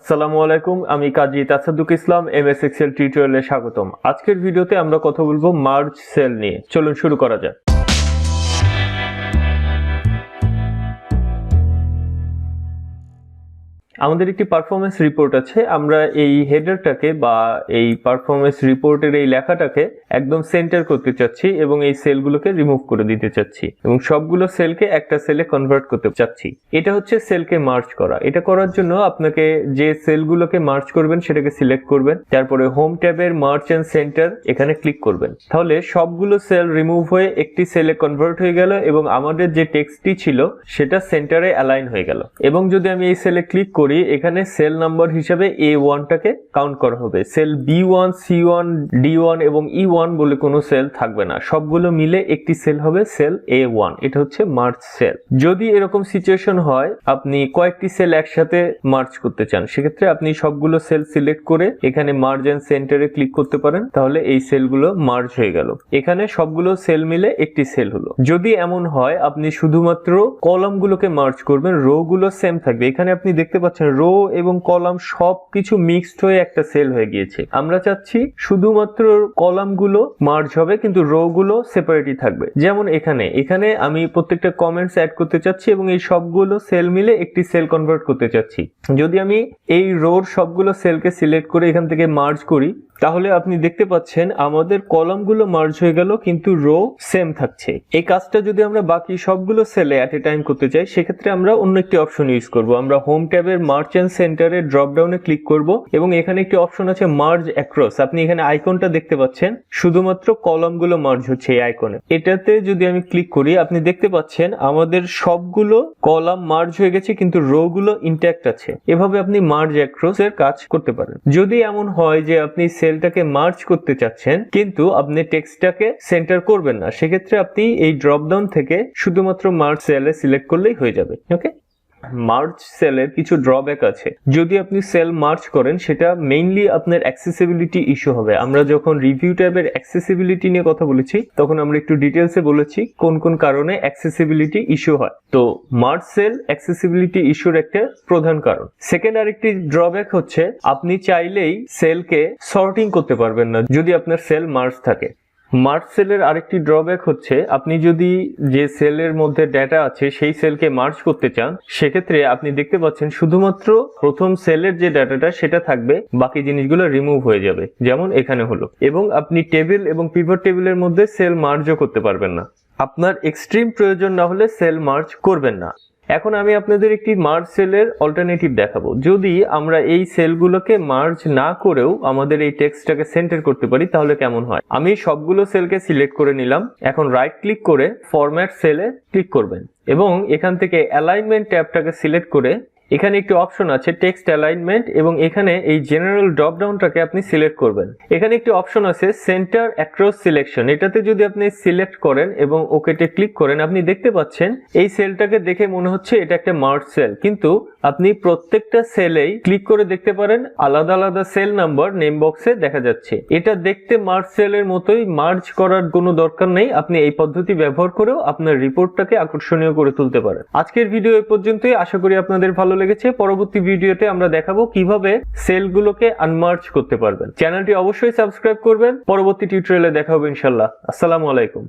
আসসালামু আলাইকুম, আমি কাজী তাসাদুক ইসলাম এমএস এক্সেল টিউটোরিয়ালে স্বাগতম। আজকের ভিডিওতে আমরা কথা বলবো মার্জ সেল নিয়ে। চলুন শুরু করা যাক। আমাদের একটি পারফরমেন্স রিপোর্ট আছে। আমরা এই হেডারটাকে বা এই পারফরমেন্স রিপোর্টের এই লেখাটাকে একদম সেন্টার করতে চাচ্ছি এবং এই সেলগুলোকে রিমুভ করে দিতে চাচ্ছি এবং সবগুলো সেলকে একটা সেলে কনভার্ট করতে চাচ্ছি। এটা হচ্ছে সেলকে মার্জ করা। এটা করার জন্য আপনাকে যে সেলগুলোকে মার্জ করবেন সেটাকে সিলেক্ট করবেন, তারপরে হোম ট্যাবের মার্জ এন্ড সেন্টার এখানে ক্লিক করবেন। তাহলে সবগুলো সেল রিমুভ হয়ে একটি সেলে কনভার্ট হয়ে গেল এবং আমাদের যে টেক্সটটি ছিল সেটা সেন্টারে অ্যালাইন হয়ে গেল। এবং যদি আমি এই সেলে ক্লিক করি, এখানে সেল নাম্বার হিসেবে A1 টাকে কাউন্ট করা হবে। সেল B1, C1, D1 এবং E1 বলে কোনো সেল থাকবে না, সবগুলো মিলে একটি সেল হবে সেল A1। এটা হচ্ছে মার্জ সেল। যদি এরকম সিচুয়েশন হয় আপনি কয়েকটি সেল একসাথে মার্জ করতে চান, সেক্ষেত্রে আপনি সবগুলো সেল সিলেক্ট করে এখানে মার্জ এন্ড সেন্টারে ক্লিক করতে পারেন। তাহলে এই সেলগুলো মার্জ হয়ে গেল, এখানে সবগুলো সেল মিলে একটি সেল হলো। যদি এমন হয় আপনি শুধুমাত্র কলামগুলোকে মার্জ করবেন, রো গুলো সেম থাকবে। এখানে আপনি দেখতে পাচ্ছেন রো এবং কলাম সবকিছু মিক্সড হয়ে একটা সেল হয়ে গিয়েছে। আমরা চাচ্ছি শুধুমাত্র কলামগুলো মার্জ হবে কিন্তু রো গুলো সেপারেটই থাকবে। যেমন এখানে আমি প্রত্যেকটা কমেন্টস অ্যাড করতে চাচ্ছি এবং এই সবগুলো সেল মিলে একটি সেল কনভার্ট করতে চাচ্ছি। যদি আমি এই রোর সবগুলো সেলকে সিলেক্ট করে এখান থেকে মার্জ করি, তাহলে আপনি দেখতে পাচ্ছেন আমাদের কলামগুলো মার্জ হয়ে গেল কিন্তু রো সেম থাকছে। এই কাজটা যদি আমরা বাকি সবগুলো সেলে অ্যাট এ টাইম করতে চাই, সেক্ষেত্রে আমরা অন্য একটি অপশন ইউজ করব। আমরা হোম ট্যাবের মার্জ এন্ড সেন্টারে ড্রপডাউনে ক্লিক করব এবং এখানে একটি অপশন আছে মার্জ অ্যাক্রস। আপনি এখানে আইকনটা দেখতে পাচ্ছেন, শুধুমাত্র কলামগুলো মার্জ হচ্ছে এই আইকনে। এটাতে যদি আমি ক্লিক করি, আপনি দেখতে পাচ্ছেন আমাদের সবগুলো কলাম মার্জ হয়ে গেছে কিন্তু রো গুলো ইনট্যাক্ট আছে। এভাবে আপনি মার্জ অ্যাক্রস এর কাজ করতে পারেন। যদি এমন হয় যে আপনি সেলটাকে মার্জ করতে চাচ্ছেন কিন্তু আপনি টেক্সটটাকে সেন্টার করবেন না, সেক্ষেত্রে আপনি এই ড্রপডাউন থেকে শুধুমাত্র মার্জ সেলে সিলেক্ট করলেই হয়ে যাবে। ওকে, মার্জ সেলের কিছু ড্রব্যাক আছে। যদি আপনি সেল মার্জ করেন, সেটা মেইনলি আপনার অ্যাক্সেসিবিলিটি ইস্যু হবে। আমরা যখন রিভিউ ট্যাবের অ্যাক্সেসিবিলিটি নিয়ে কথা বলেছি তখন আমরা একটু ডিটেলসে বলেছি কোন কোন কারণে অ্যাক্সেসিবিলিটি ইস্যু হয়। তো মার্জ সেল অ্যাক্সেসিবিলিটি ইস্যুর একটা প্রধান কারণ। সেকেন্ড আরেকটি ড্রব্যাক হচ্ছে আপনি চাইলেই সেলকে সর্টিং করতে পারবেন না যদি আপনার সেল মার্জ থাকে। মার্জ সেলের আরেকটি ড্রব্যাক হচ্ছে আপনি যদি যে সেলের মধ্যে ডেটা আছে সেই সেলকে মার্জ করতে চান, সেক্ষেত্রে আপনি দেখতে পাচ্ছেন শুধুমাত্র প্রথম সেলের যে ডাটাটা সেটা থাকবে, বাকি জিনিসগুলো রিমুভ হয়ে যাবে, যেমন এখানে হলো। এবং আপনি টেবিল এবং পিভট টেবিলের মধ্যে সেল মার্জও করতে পারবেন না। আপনার এক্সট্রিম প্রয়োজন না হলে সেল মার্জ করবেন না। এখন আমি আপনাদের একটি মার্জ সেলের অল্টারনেটিভ দেখাবো। যদি আমরা এই সেলগুলোকে মার্জ না করেও আমাদের এই টেক্সটটাকে সেন্টার করতে পারি তাহলে কেমন হয়। আমি সবগুলো সেলকে সিলেক্ট করে নিলাম। এখন রাইট ক্লিক করে ফরম্যাট সেলে ক্লিক করবেন এবং এখান থেকে অ্যালাইনমেন্ট ট্যাবটাকে সিলেক্ট করে এখানে একটি অপশন আছে টেক্সট অ্যালাইনমেন্ট এবং এখানে এই জেনারেল ড্রপ ডাউনটাকে আপনি সিলেক্ট করবেন। এখানে একটি অপশন আছে সেন্টার অ্যাক্রস সিলেকশন। এটাতে যদি আপনি সিলেক্ট করেন এবং ওকেতে ক্লিক করেন, আপনি দেখতে পাচ্ছেন এই সেলটাকে দেখে মনে হচ্ছে এটা একটা মার্জ সেল, কিন্তু আপনি প্রত্যেকটা সেলেই ক্লিক করে দেখতে পারেন আলাদা আলাদা সেল নাম্বার নেম বক্সে দেখা যাচ্ছে। এটা দেখতে মার্জ সেলের মতোই, মার্জ করার কোনো দরকার নেই। আপনি এই পদ্ধতি ব্যবহার করেও আপনার রিপোর্টটাকে আকর্ষণীয় করে তুলতে পারেন। আজকের ভিডিও এই পর্যন্তই। আশা করি আপনাদের ভালো লেগেছে। পরবর্তী ভিডিওতে আমরা দেখাবো কিভাবে সেলগুলোকে আনমার্জ করতে পারবেন। চ্যানেলটি অবশ্যই সাবস্ক্রাইব করবেন। পরবর্তী টিউটোরিয়ালে দেখা হবে ইনশাআল্লাহ। আসসালামু আলাইকুম।